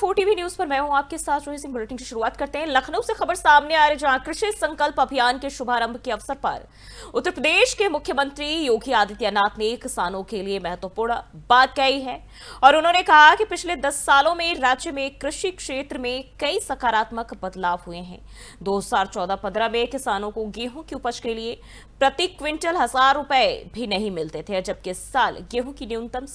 4 TV news पर मैं हूं आपके साथ रोहित सिंह। बुलेटिन की शुरुआत करते हैं। लखनऊ से खबर सामने आ रही, जहां कृषि संकल्प अभियान के शुभारंभ के अवसर पर उत्तर प्रदेश के मुख्यमंत्री योगी आदित्यनाथ ने किसानों के लिए महत्वपूर्ण बात कही है और उन्होंने कहा कि पिछले 10 सालों में राज्य में कृषि क्षेत्र में कई सकारात्मक बदलाव हुए हैं। 2014-15 में किसानों को गेहूं की उपज के लिए प्रति क्विंटल 1,000 रुपए भी नहीं मिलते थे, जबकि इस साल गेहूं की न्यूनतम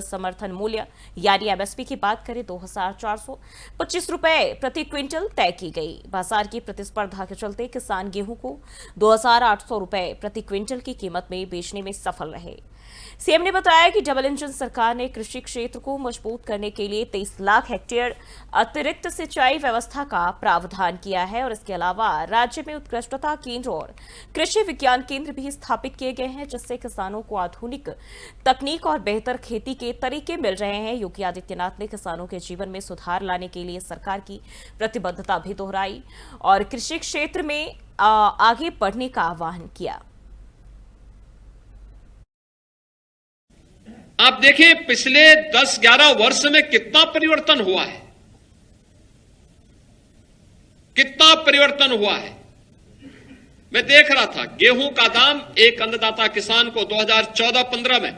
समर्थन मूल्य यानी एमएसपी की बात करें 2,425 रुपए प्रति क्विंटल तय की गई। बाजार की प्रतिस्पर्धा के चलते किसान गेहूं को 2,800 रुपए प्रति क्विंटल की कीमत में बेचने में सफल रहे। सीएम ने बताया कि डबल इंजन सरकार ने कृषि क्षेत्र को मजबूत करने के लिए 23 लाख हेक्टेयर अतिरिक्त सिंचाई व्यवस्था का प्रावधान किया है और इसके अलावा राज्य में उत्कृष्टता केंद्र और कृषि विज्ञान केंद्र भी स्थापित किए गए हैं, जिससे किसानों को आधुनिक तकनीक और बेहतर खेती के तरीके मिल रहे हैं। योगी आदित्यनाथ ने किसानों के जीवन में सुधार लाने के लिए सरकार की प्रतिबद्धता भी दोहराई और कृषि क्षेत्र में आगे बढ़ने का आह्वान किया। आप देखें पिछले 10-11 वर्ष में कितना परिवर्तन हुआ है, कितना परिवर्तन हुआ है। मैं देख रहा था गेहूं का दाम एक अन्नदाता किसान को 2014-15 में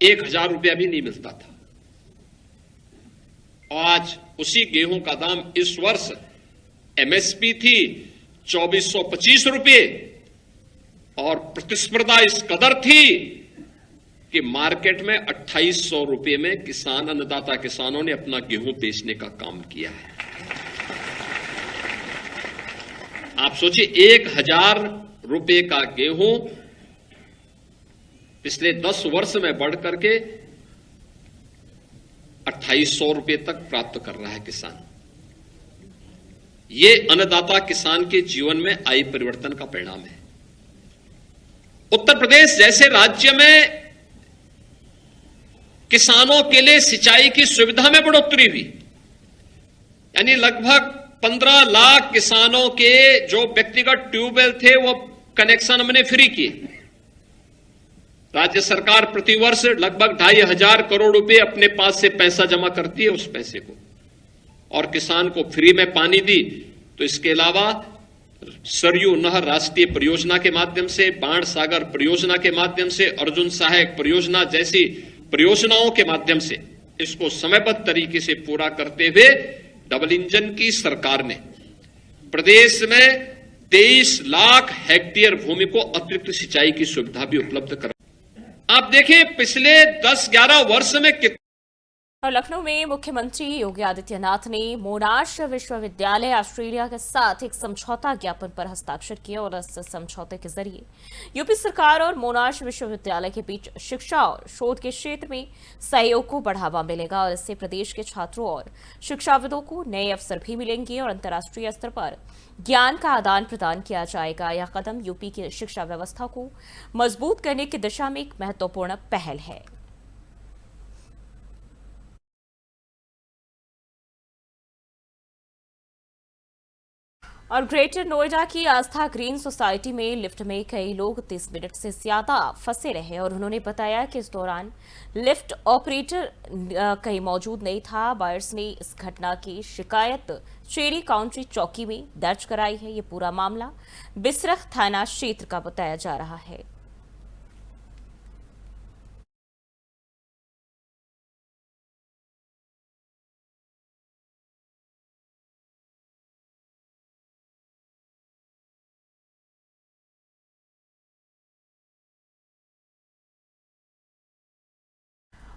1,000 रुपया भी नहीं मिलता था और आज उसी गेहूं का दाम इस वर्ष एमएसपी थी 2,425 रुपये और प्रतिस्पर्धा इस कदर थी कि मार्केट में 2,800 रुपये में किसान अन्नदाता किसानों ने अपना गेहूं बेचने का काम किया है। आप सोचिए 1,000 रुपये का गेहूं पिछले 10 वर्ष में बढ़ करके 2,800 रुपये तक प्राप्त कर रहा है किसान। ये अन्नदाता किसान के जीवन में आई परिवर्तन का परिणाम है। उत्तर प्रदेश जैसे राज्य में किसानों के लिए सिंचाई की सुविधा में बढ़ोतरी हुई, यानी लगभग 15 लाख किसानों के जो व्यक्तिगत ट्यूबवेल थे वो कनेक्शन हमने फ्री किए। राज्य सरकार प्रतिवर्ष लगभग 2,500 करोड़ रुपए अपने पास से पैसा जमा करती है, उस पैसे को और किसान को फ्री में पानी दी। तो इसके अलावा सरयू नहर राष्ट्रीय परियोजना के माध्यम से, बाण सागर परियोजना के माध्यम से, अर्जुन सहायक परियोजना जैसी परियोजनाओं के माध्यम से इसको समयबद्ध तरीके से पूरा करते हुए डबल इंजन की सरकार ने प्रदेश में 23 लाख हेक्टेयर भूमि को अतिरिक्त सिंचाई की सुविधा भी उपलब्ध करा। आप देखें पिछले 10-11 वर्ष में और लखनऊ में मुख्यमंत्री योगी आदित्यनाथ ने मोनाश विश्वविद्यालय ऑस्ट्रेलिया के साथ एक समझौता ज्ञापन पर हस्ताक्षर किए और इस समझौते के जरिए यूपी सरकार और मोनाश विश्वविद्यालय के बीच शिक्षा और शोध के क्षेत्र में सहयोग को बढ़ावा मिलेगा और इससे प्रदेश के छात्रों और शिक्षाविदों को नए अवसर भी मिलेंगे और अंतर्राष्ट्रीय स्तर पर ज्ञान का आदान प्रदान किया जाएगा। यह कदम यूपी की शिक्षा व्यवस्था को मजबूत करने की दिशा में एक महत्वपूर्ण पहल है। और ग्रेटर नोएडा की आस्था ग्रीन सोसाइटी में लिफ्ट में कई लोग 30 मिनट से ज्यादा फंसे रहे और उन्होंने बताया कि इस दौरान लिफ्ट ऑपरेटर कहीं मौजूद नहीं था। बायर्स ने इस घटना की शिकायत चेरी काउंटी चौकी में दर्ज कराई है। ये पूरा मामला बिसरख थाना क्षेत्र का बताया जा रहा है।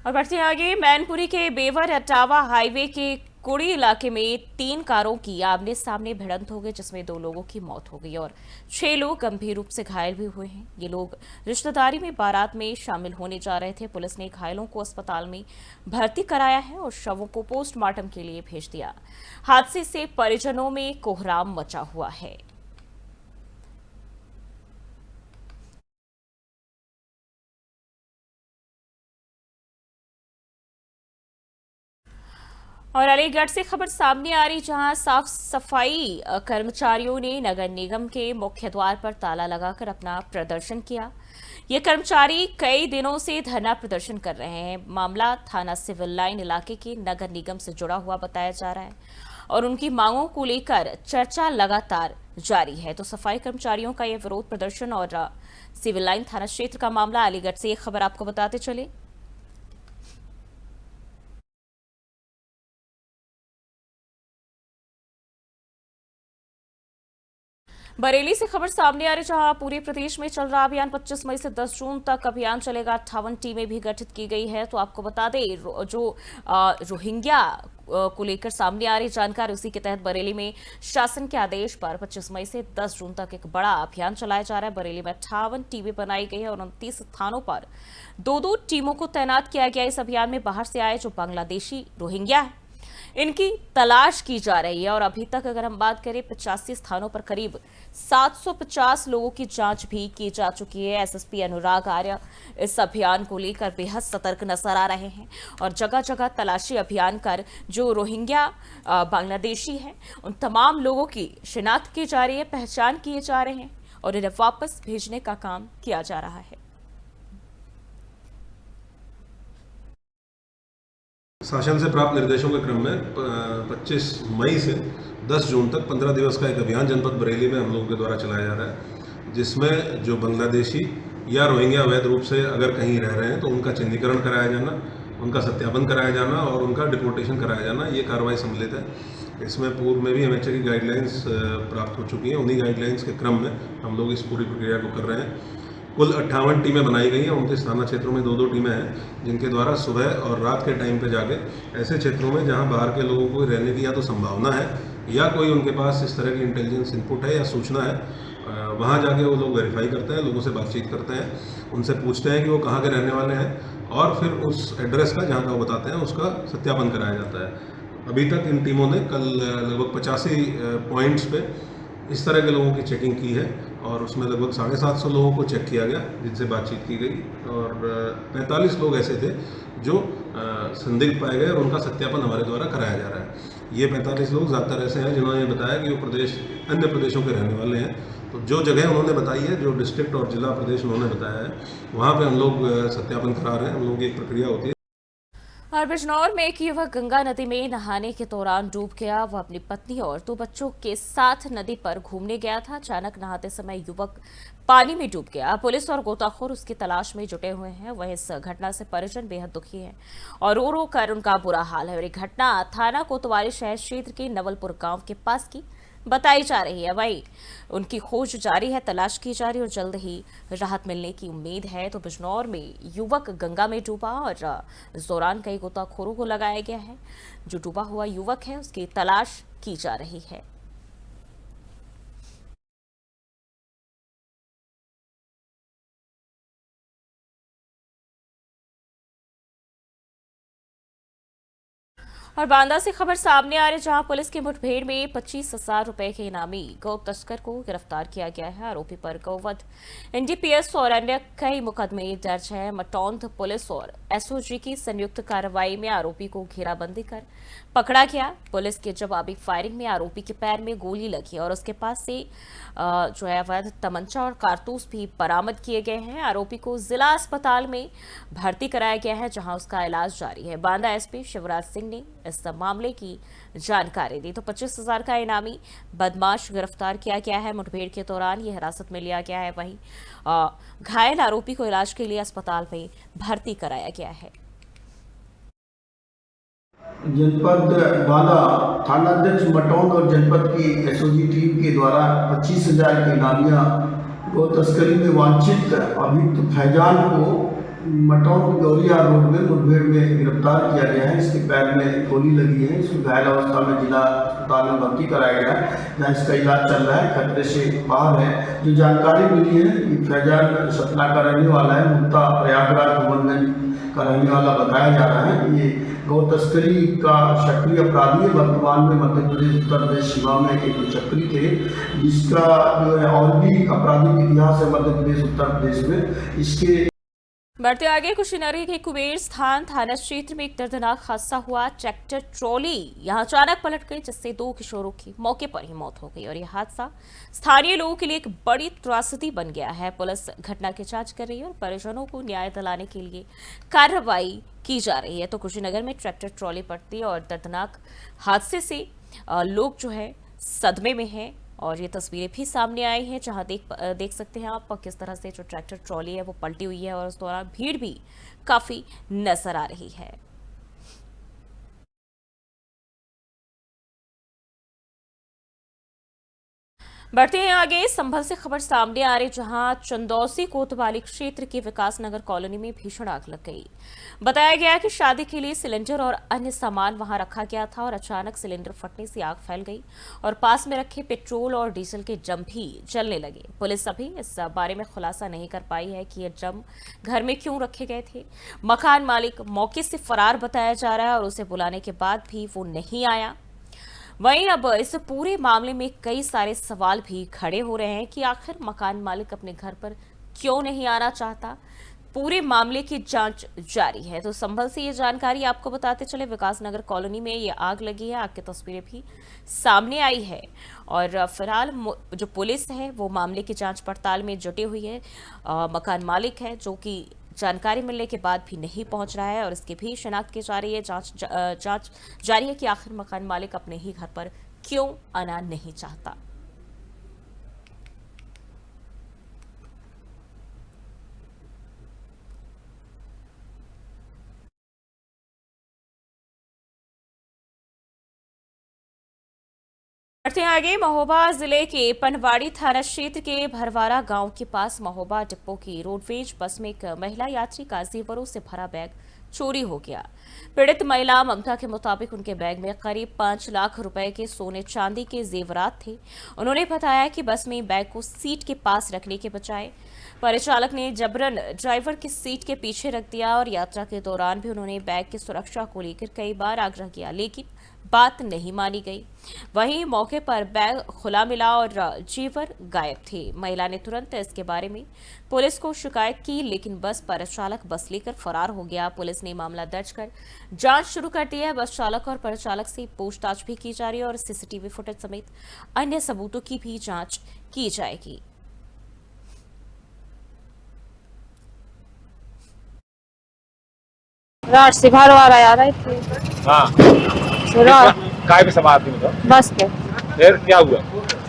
और बढ़ते हैं आगे। मैनपुरी के बेवर अटावा हाईवे के कुड़ी इलाके में 3 कारों की आमने सामने भिड़ंत हो गई, जिसमें 2 लोगों की मौत हो गई और 6 लोग गंभीर रूप से घायल भी हुए हैं। ये लोग रिश्तेदारी में बारात में शामिल होने जा रहे थे। पुलिस ने घायलों को अस्पताल में भर्ती कराया है और शवों को पोस्टमार्टम के लिए भेज दिया। हादसे से परिजनों में कोहराम मचा हुआ है। और अलीगढ़ से खबर सामने आ रही, जहां साफ सफाई कर्मचारियों ने नगर निगम के मुख्य द्वार पर ताला लगाकर अपना प्रदर्शन किया। ये कर्मचारी कई दिनों से धरना प्रदर्शन कर रहे हैं। मामला थाना सिविल लाइन इलाके के नगर निगम से जुड़ा हुआ बताया जा रहा है और उनकी मांगों को लेकर चर्चा लगातार जारी है। तो सफाई कर्मचारियों का यह विरोध प्रदर्शन और सिविल लाइन थाना क्षेत्र का मामला। अलीगढ़ से एक खबर आपको बताते चले। बरेली से खबर सामने आ रही, जहां पूरे प्रदेश में चल रहा अभियान 25 मई से 10 जून तक अभियान चलेगा। 58 टीमें भी गठित की गई है। तो आपको बता दें, जो रोहिंग्या को लेकर सामने आ रही जानकारी, उसी के तहत बरेली में शासन के आदेश पर 25 मई से 10 जून तक एक बड़ा अभियान चलाया जा रहा है। बरेली में 58 टीमें बनाई गई है और 29 स्थानों पर 2-2 टीमों को तैनात किया गया। इस अभियान में बाहर से आए जो बांग्लादेशी रोहिंग्या है, इनकी तलाश की जा रही है और अभी तक अगर हम बात करें 85 स्थानों पर करीब 750 लोगों की जांच भी की जा चुकी है। एसएसपी अनुराग आर्य इस अभियान को लेकर बेहद सतर्क नजर आ रहे हैं और जगह जगह तलाशी अभियान कर जो रोहिंग्या बांग्लादेशी हैं, उन तमाम लोगों की शिनाख्त की जा रही है, पहचान किए जा रहे हैं और इन्हें वापस भेजने का काम किया जा रहा है। शासन से प्राप्त निर्देशों के क्रम में 25 मई से 10 जून तक 15 दिवस का एक अभियान जनपद बरेली में हम लोगों के द्वारा चलाया जा रहा है, जिसमें जो बांग्लादेशी या रोहिंग्या अवैध रूप से अगर कहीं रह रहे हैं तो उनका चिन्हीकरण कराया जाना, उनका सत्यापन कराया जाना और उनका डिपोर्टेशन कराया जाना, ये कार्रवाई सम्मिलित है। इसमें पूर्व में भी एमएचए की गाइडलाइंस प्राप्त हो चुकी हैं। उन्हीं गाइडलाइंस के क्रम में हम लोग इस पूरी प्रक्रिया को कर रहे हैं। कुल 58 टीमें बनाई गई हैं। 29 थाना क्षेत्रों में 2-2 टीमें हैं, जिनके द्वारा सुबह और रात के टाइम पे जाके ऐसे क्षेत्रों में जहां बाहर के लोगों को रहने की या तो संभावना है या कोई उनके पास इस तरह की इंटेलिजेंस इनपुट है या सूचना है, वहां जाके वो लोग वेरीफाई करते हैं, लोगों से बातचीत करते हैं, उनसे पूछते हैं कि वो कहाँ के रहने वाले हैं और फिर उस एड्रेस का जहाँ का वो बताते हैं उसका सत्यापन कराया जाता है। अभी तक इन टीमों ने कल लगभग 85 पॉइंट्स पे इस तरह के लोगों की चेकिंग की है और उसमें लगभग 750 लोगों को चेक किया गया, जिनसे बातचीत की गई और 45 लोग ऐसे थे जो संदिग्ध पाए गए और उनका सत्यापन हमारे द्वारा कराया जा रहा है। ये 45 लोग ज़्यादातर ऐसे हैं जिन्होंने बताया कि वो अन्य प्रदेशों के रहने वाले हैं। तो जो जगह उन्होंने बताई है, जो डिस्ट्रिक्ट और जिला प्रदेश उन्होंने बताया है, वहाँ पर हम लोग सत्यापन करा रहे हैं। हम लोगों की एक प्रक्रिया होती है। और बिजनौर में एक युवक गंगा नदी में नहाने के दौरान डूब गया। वह अपनी पत्नी और 2 बच्चों के साथ नदी पर घूमने गया था। अचानक नहाते समय युवक पानी में डूब गया। पुलिस और गोताखोर उसकी तलाश में जुटे हुए हैं। वह इस घटना से परिजन बेहद दुखी हैं और रो रो कर उनका बुरा हाल है। और ये घटना थाना कोतवाली शहर क्षेत्र के नवलपुर गांव के पास की बताई जा रही है। वही उनकी खोज जारी है, तलाश की जा रही है और जल्द ही राहत मिलने की उम्मीद है। तो बिजनौर में युवक गंगा में डूबा और इस दौरान कई गोताखोरों को लगाया गया है। जो डूबा हुआ युवक है उसकी तलाश की जा रही है। और बांदा से खबर सामने आ रही, जहां पुलिस की मुठभेड़ में 25,000 रुपए के इनामी गौ तस्कर को गिरफ्तार किया गया है। आरोपी पर गौवध, एनडीपीएस और अन्य कई मुकदमे दर्ज है। मटौंध पुलिस और एसओजी की संयुक्त कार्रवाई में आरोपी को घेराबंदी कर पकड़ा गया। पुलिस के जवाबी फायरिंग में आरोपी के पैर में गोली लगी और उसके पास से जो है अवैध तमंचा और कारतूस भी बरामद किए गए हैं। आरोपी को जिला अस्पताल में भर्ती कराया गया है, जहां उसका इलाज जारी है। बांदा एसपी शिवराज सिंह ने इस मामले की जानकारी दी। तो 25,000 का इनामी बदमाश गिरफ्तार किया गया है। मुठभेड़ के दौरान ये हिरासत में लिया गया है। वहीं घायल आरोपी को इलाज के लिए अस्पताल में भर्ती कराया गया है। जनपद बांदा थानाध्यक्ष मटौंध और जनपद की एसओजी टीम के द्वारा 25,000 की इनामियां गौ तस्करी में वांछित अभियुक्त फैजान को मटौंध गौरिया रोड में मुठभेड़ में गिरफ्तार किया गया है। इसके पैर में गोली लगी है। इसको घायल अवस्था में जिला अस्पताल में भर्ती कराया गया है, जहाँ इसका इलाज चल रहा है, खतरे से बाहर है। जो जानकारी मिली है कि फैजान सतना का रहने वाला है, मुक्ता प्रयागराज भुवनगंज का रहने वाला बताया जा रहा है। ये गौ तस्करी का सक्रिय अपराधी है। वर्तमान में मध्य प्रदेश उत्तर प्रदेश सीमा में एक चक्री थे, जिसका जो है और भी आपराधिक इतिहास है मध्य प्रदेश उत्तर प्रदेश में। इसके बढ़ते आगे कुशीनगर के कुबेर स्थान थाना क्षेत्र में एक दर्दनाक हादसा हुआ। ट्रैक्टर ट्रॉली यहां अचानक पलट गई, जिससे 2 किशोरों की मौके पर ही मौत हो गई और यह हादसा स्थानीय लोगों के लिए एक बड़ी त्रासदी बन गया है। पुलिस घटना की जांच कर रही है और परिजनों को न्याय दिलाने के लिए कार्रवाई की जा रही है। तो कुशीनगर में ट्रैक्टर ट्रॉली पलटी और दर्दनाक हादसे से लोग जो है सदमे में हैं और ये तस्वीरें भी सामने आई हैं, जहां देख सकते हैं आप किस तरह से जो ट्रैक्टर ट्रॉली है वो पलटी हुई है और उस दौरान भीड़ भी काफी नजर आ रही है। बढ़ते हैं आगे। संभल से खबर सामने आ रही, जहां चंदौसी कोतवाली क्षेत्र की विकास नगर कॉलोनी में भीषण आग लग गई। बताया गया कि शादी के लिए सिलेंडर और अन्य सामान वहां रखा गया था और अचानक सिलेंडर फटने से आग फैल गई और पास में रखे पेट्रोल और डीजल के ड्रम भी जलने लगे। पुलिस अभी इस बारे में खुलासा नहीं कर पाई है कि ये ड्रम घर में क्यों रखे गए थे। मकान मालिक मौके से फरार बताया जा रहा है और उसे बुलाने के बाद भी वो नहीं आया। वहीं अब इस पूरे मामले में कई सारे सवाल भी खड़े हो रहे हैं कि आखिर मकान मालिक अपने घर पर क्यों नहीं आना चाहता। पूरे मामले की जांच जारी है। तो संभल से ये जानकारी आपको बताते चले, विकास नगर कॉलोनी में ये आग लगी है। आग की तस्वीरें भी सामने आई है और फिलहाल जो पुलिस है वो मामले की जांच पड़ताल में जुटी हुई है। मकान मालिक है जो कि जानकारी मिलने के बाद भी नहीं पहुंच रहा है और इसकी भी शिनाख्त की जा रही है। जांच जारी है कि आखिर मकान मालिक अपने ही घर पर क्यों आना नहीं चाहता। बढ़ते हैं आगे। महोबा जिले के पनवाड़ी थाना क्षेत्र के भरवारा गांव के पास महोबा डिपो की रोडवेज बस में एक महिला यात्री का जेवरों से भरा बैग चोरी हो गया। पीड़ित महिला ममता के मुताबिक उनके बैग में करीब 5 लाख रुपए के सोने चांदी के जेवरात थे। उन्होंने बताया कि बस में बैग को सीट के पास रखने के बजाय परिचालक ने जबरन ड्राइवर की सीट के पीछे रख दिया और यात्रा के दौरान भी उन्होंने बैग की सुरक्षा को लेकर कई बार आग्रह किया, लेकिन बात नहीं मानी गई। वहीं मौके पर बैग खुला मिला और जेवर गायब थे। महिला ने तुरंत इसके बारे में पुलिस को शिकायत की, लेकिन बस परिचालक बस लेकर फरार हो गया। पुलिस ने मामला दर्ज कर जांच शुरू कर दी है। बस चालक और परिचालक से पूछताछ भी की जा रही है और सीसीटीवी फुटेज समेत अन्य सबूतों की भी जांच की जाएगी। रात से भरवारा आ रहे थे। हाँ, तो रात काय पे सवार थी मतलब? बस पे फिर क्या हुआ?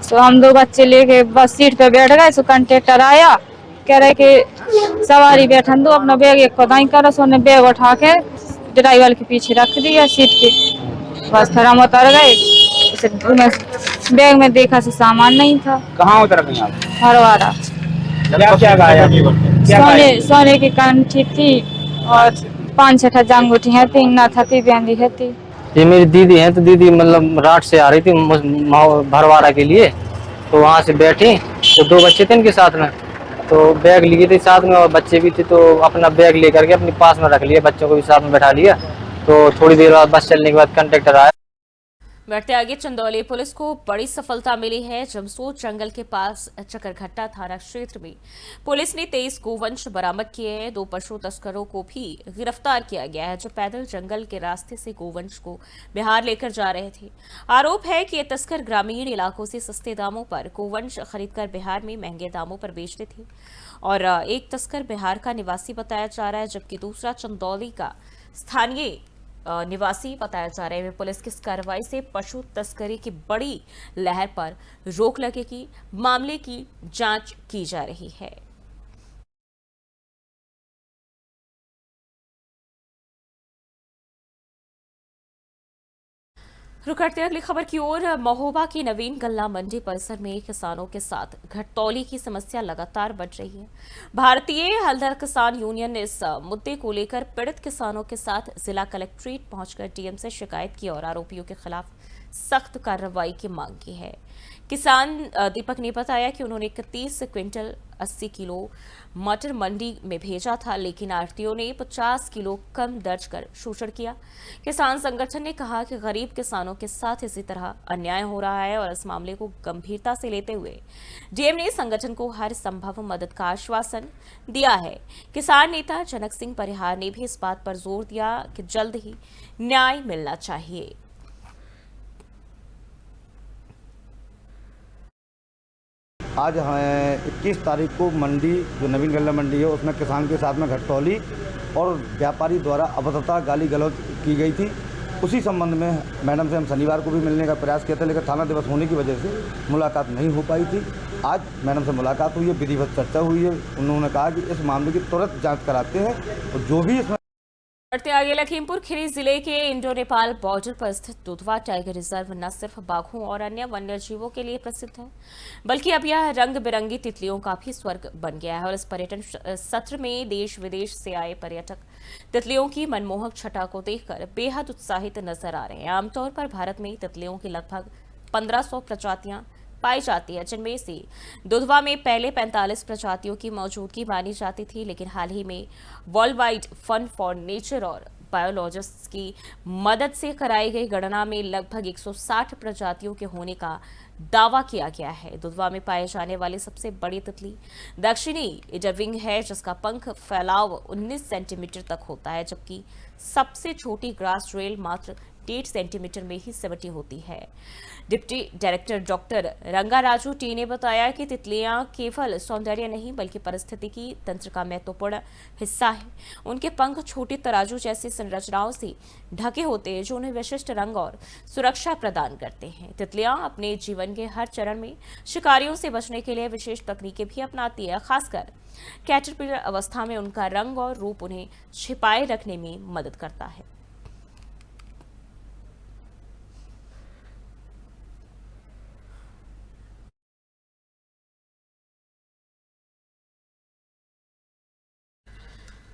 तो हम 2 बच्चे लेके बस सीट पे बैठ गए। तो कंडक्टर आया, कह रहे कि सवारी बैठन दो, अपना बैग एक पता नहीं करो। सो ने बैग उठा के ड्राइवर के पीछे रख दिया सीट के। बस फिर हम उतर गए। बैग में देखा से सामान नहीं था। कहाँ उतर गई आप? भरवारा। क्या क्या गाया? सोने की कंठी थी और 5-6 अंगूठियाँ थी, नथ थी, बिंदी थी। ये मेरी दीदी है, तो दीदी मतलब रात से आ रही थी भरवाड़ा के लिए। तो वहाँ से बैठी तो 2 बच्चे थे इनके साथ में, तो बैग लिए थे साथ में और बच्चे भी थे। तो अपना बैग लेकर के अपने पास में रख लिया, बच्चों को भी साथ में बैठा लिया। तो थोड़ी देर बाद बस चलने के बाद कंडक्टर आया। बढ़ते आगे। चंदौली पुलिस को बड़ी सफलता मिली है। जमसूर जंगल के पास चकरघट्टा थाना क्षेत्र में पुलिस ने 23 गोवंश बरामद किए हैं। 2 पशु तस्करों को भी गिरफ्तार किया गया है, जो पैदल जंगल के रास्ते से गोवंश को बिहार लेकर जा रहे थे। आरोप है कि ये तस्कर ग्रामीण इलाकों से सस्ते दामों पर गोवंश खरीदकर बिहार में महंगे दामों पर बेचते थे और एक तस्कर बिहार का निवासी बताया जा रहा है, जबकि दूसरा चंदौली का स्थानीय निवासी बताया जा रहा है। पुलिस की इस कार्रवाई से पशु तस्करी की बड़ी लहर पर रोक लगेगी। मामले की जांच की जा रही है। रुक करते हैं अगली खबर की ओर। महोबा की नवीन गल्ला मंडी परिसर में किसानों के साथ घटतौली की समस्या लगातार बढ़ रही है। भारतीय हलदर किसान यूनियन ने इस मुद्दे को लेकर पीड़ित किसानों के साथ जिला कलेक्ट्रेट पहुंचकर डीएम से शिकायत की और आरोपियों के खिलाफ सख्त कार्रवाई की मांग की है। किसान दीपक ने बताया कि उन्होंने 31 क्विंटल 80 किलो मटर मंडी में भेजा था, लेकिन आढ़तियों ने 50 किलो कम दर्ज कर शोषण किया। किसान संगठन ने कहा कि गरीब किसानों के साथ इसी तरह अन्याय हो रहा है और इस मामले को गंभीरता से लेते हुए डीएम ने संगठन को हर संभव मदद का आश्वासन दिया है। किसान नेता जनक सिंह परिहार ने भी इस बात पर जोर दिया कि जल्द ही न्याय मिलना चाहिए। आज 21 तारीख को मंडी जो नवीन गल्ला मंडी है उसमें किसान के साथ में घटतौली और व्यापारी द्वारा अभद्रता गाली गलौज की गई थी। उसी संबंध में मैडम से हम शनिवार को भी मिलने का प्रयास किया था, लेकिन थाना दिवस होने की वजह से मुलाकात नहीं हो पाई थी। आज मैडम से मुलाकात हुई है, विधिवत चर्चा हुई है। उन्होंने कहा कि इस मामले की तुरंत जाँच कराते हैं और जो भी इसमें बढ़ते आगे लखीमपुर खीरी जिले के इंडो नेपाल बॉर्डर पर स्थित दुधवा टाइगर रिजर्व न सिर्फ बाघों और अन्य वन्य जीवों के लिए प्रसिद्ध है, बल्कि अब यह रंग बिरंगी तितलियों का भी स्वर्ग बन गया है। और इस पर्यटन सत्र में देश विदेश से आए पर्यटक तितलियों की मनमोहक छटा को देखकर बेहद उत्साहित नजर आ रहे हैं। आमतौर पर भारत में तितलियों की लगभग 1500 प्रजातियां पाई जाती है, जिनमें से दुधवा में पहले 45 प्रजातियों की मौजूदगी मानी जाती थी, लेकिन हाल ही में world wide fund for nature और बायोलॉजिस्ट्स की मदद से कराई गई गणना में लगभग 160 प्रजातियों के होने का दावा किया गया है। दुधवा में पाए जाने वाली सबसे बड़ी तितली दक्षिणी इडरविंग है, जिसका पंख फैलाव 19 सेंटीमीटर तक होता है, जबकि सबसे छोटी ग्रास रेल मात्र 1.5 सेंटीमीटर में ही सिमटी होती है। Deputy director doctor Rangaraju T ने बताया कि तितलियां केवल सौंदर्य नहीं बल्कि पारिस्थितिकी तंत्र का महत्वपूर्ण हिस्सा है। उनके पंख छोटी तराजू जैसी संरचनाओं से ढके होते हैं, जो उन्हें विशिष्ट रंग और सुरक्षा प्रदान करते हैं। तितलियां अपने जीवन के हर चरण में शिकारियों से बचने के लिए विशेष तकनीकें भी अपनाती है। खासकर कैटरपिलर अवस्था में उनका रंग और रूप उन्हें छिपाए रखने में मदद करता है।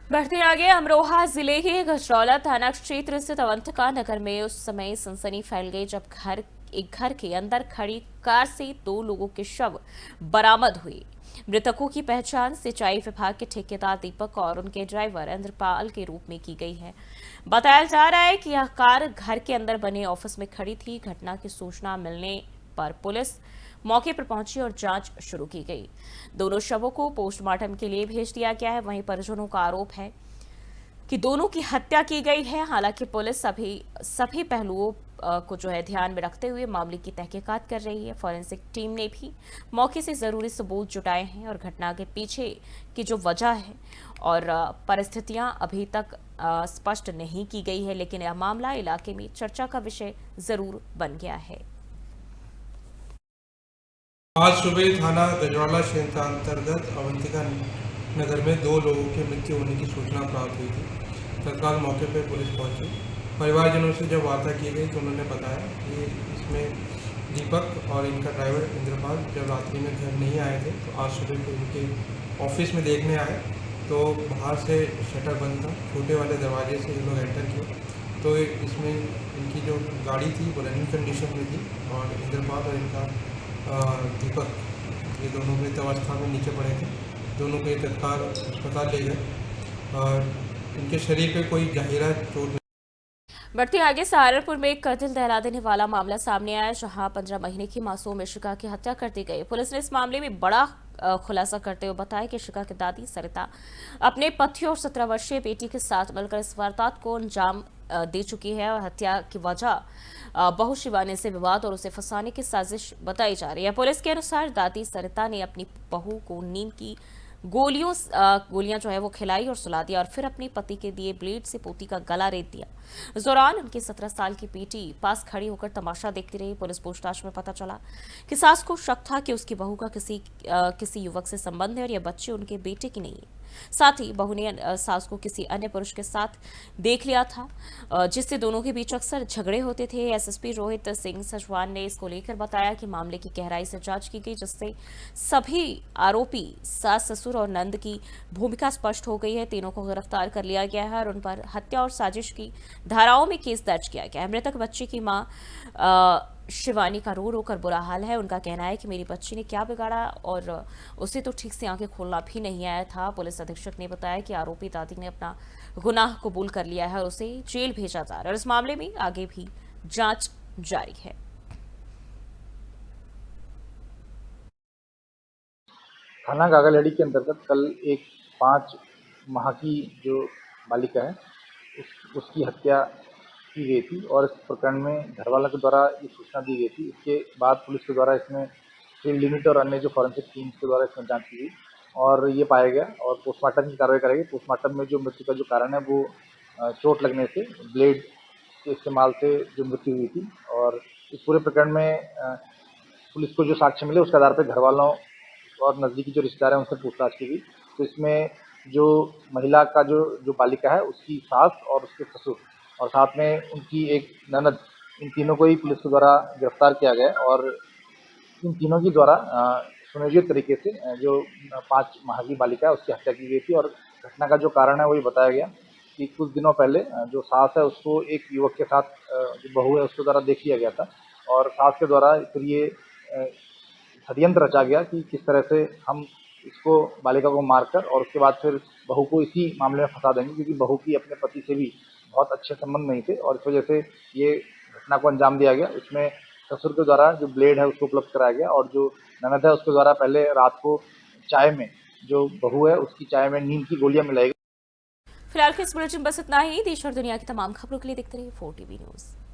बढ़ते आगे अमरोहा जिले के गजरौला थाना क्षेत्र स्थित अवंतिका नगर में उस समय सनसनी फैल गई जब एक घर के अंदर खड़ी कार से 2 लोगों के शव बरामद हुए। मृतकों की पहचान सिंचाई विभाग के ठेकेदार दीपक और उनके ड्राइवर इंद्रपाल के रूप में की गई है। बताया जा रहा है कि यह कार घर के अंदर बने ऑफिस में खड़ी थी। घटना की सूचना मिलने पर पुलिस मौके पर पहुंची और जांच शुरू की गई। दोनों शवों को पोस्टमार्टम के लिए भेज दिया गया है। वहीं परिजनों का आरोप है कि दोनों की हत्या की गई है। हालांकि पुलिस सभी पहलुओं को ध्यान में रखते हुए मामले की तहकीकात कर रही है। फॉरेंसिक टीम ने भी मौके से जरूरी सबूत जुटाए हैं और घटना के पीछे की जो वजह है और परिस्थितियां अभी तक स्पष्ट नहीं की गई है, लेकिन यह मामला इलाके में चर्चा का विषय जरूर बन गया है। आज सुबह थाना गजरौला क्षेत्र अंतर्गत अवंतिका नगर में 2 लोगों की मृत्यु होने की सूचना प्राप्त हुई थी। तत्काल मौके पर पुलिस पहुंची। परिवारजनों से जब वार्ता की गई तो उन्होंने बताया कि इसमें दीपक और इनका ड्राइवर इंद्रपाल जब रात्रि में घर नहीं आए थे तो आज सुबह को इनके ऑफिस में देखने आए तो बाहर से शटर बंद था, छोटे वाले दरवाजे से ये लोग एंटर किए तो इसमें इनकी जो गाड़ी थी वो रनिंग कंडीशन में थी और इंद्रपाल और इनका दीपक ये दोनों मृत अवस्था में नीचे पड़े थे। दोनों को तत्काल अस्पताल ले गए और इनके शरीर पे कोई गहरा चोट नहीं। बढ़ते आगे सहारनपुर में एक दिल दहला देने वाला मामला सामने आया, जहां 15 महीने की मासूम इशिका की हत्या कर दी गई। पुलिस ने इस मामले में बड़ा खुलासा करते हुए बताया कि इशिका की दादी सरिता अपने पति और 17 वर्षीय बेटी के साथ मिलकर इस वारदात को अंजाम दे चुकी है और हत्या की वजह बहू शिवानी से विवाद और उसे फंसाने की साजिश बताई जा रही है। पुलिस के अनुसार दादी सरिता ने अपनी बहू को नींद की गोलियां वो खिलाई और सुला दिया और फिर अपने पति के दिए ब्लेड से पोती का गला रेत दिया। इस दौरान उनकी 17 साल की बेटी पास खड़ी होकर तमाशा देखती रही। पुलिस पूछताछ में पता चला कि सास को शक था कि उसकी बहू का किसी युवक से संबंध है और यह बच्चे उनके बेटे की नहीं है। साथ ही बहू ने सास को किसी अन्य पुरुष के साथ देख लिया था, जिससे दोनों के बीच अक्सर झगड़े होते थे। एसएसपी रोहित सिंह सजवान ने इसको लेकर बताया कि मामले की गहराई से जांच की गई, जिससे सभी आरोपी सास, ससुर और नंद की भूमिका स्पष्ट हो गई है। तीनों को गिरफ्तार कर लिया गया है और उन पर हत्या और साजिश की धाराओं में केस दर्ज किया गया है। मृतक बच्चे की मां शिवानी का रो रो कर बुरा हाल है। उनका कहना है कि मेरी बच्ची ने क्या बिगाड़ा और उसे तो ठीक से आंखें खोलना भी नहीं आया था। पुलिस अधीक्षक ने बताया कि आरोपी दादी ने अपना गुनाह कबूल कर लिया है और उसे जेल भेजा जा रहा है और इस मामले में आगे भी जांच जारी है। थाना गागालड़ी के अंतर्गत कल एक 5 माह की जो बालिका है उसकी हत्या की गई थी और इस प्रकरण में घरवालों के द्वारा ये सूचना दी गई थी। इसके बाद पुलिस के द्वारा इसमें फील्ड लिमिट और अन्य जो फॉरेंसिक टीम्स के द्वारा इसमें जांच की गई और ये पाया गया और पोस्टमार्टम की कार्रवाई कराई गई। पोस्टमार्टम में जो मृत्यु का जो कारण है वो चोट लगने से, ब्लेड के इस्तेमाल से जो मृत्यु हुई थी और इस पूरे प्रकरण में पुलिस को जो साक्ष्य मिले उसके आधार पर घरवालों और नज़दीकी जो रिश्तेदार हैं उनसे पूछताछ की गई। तो इसमें जो महिला का जो बालिका है उसकी सास और उसके ससुर और साथ में उनकी एक ननद, इन तीनों को ही पुलिस के द्वारा गिरफ्तार किया गया और इन तीनों के द्वारा सुनियोजित तरीके से जो 5 माह की बालिका है उसकी हत्या की गई थी। और घटना का जो कारण है वही बताया गया कि कुछ दिनों पहले जो सास है उसको एक युवक के साथ, जो बहू है उसके द्वारा देख लिया गया था और सास के द्वारा फिर ये षड्यंत्र रचा गया कि किस तरह से हम इसको बालिका को मारकर और उसके बाद फिर बहू को इसी मामले में फंसा देंगे, क्योंकि बहू की अपने पति से भी बहुत अच्छे संबंध नहीं थे और इस वजह से ये घटना को अंजाम दिया गया। इसमें ससुर के द्वारा जो ब्लेड है उसको उपलब्ध कराया गया और जो ननद है उसके द्वारा पहले रात को चाय में, जो बहू है उसकी चाय में नींद की गोलियां मिलाई गई। फिलहाल के इस बुलेटिन बस इतना ही। देश और दुनिया की तमाम खबरों के लिए देखते रहिए 4TV न्यूज़।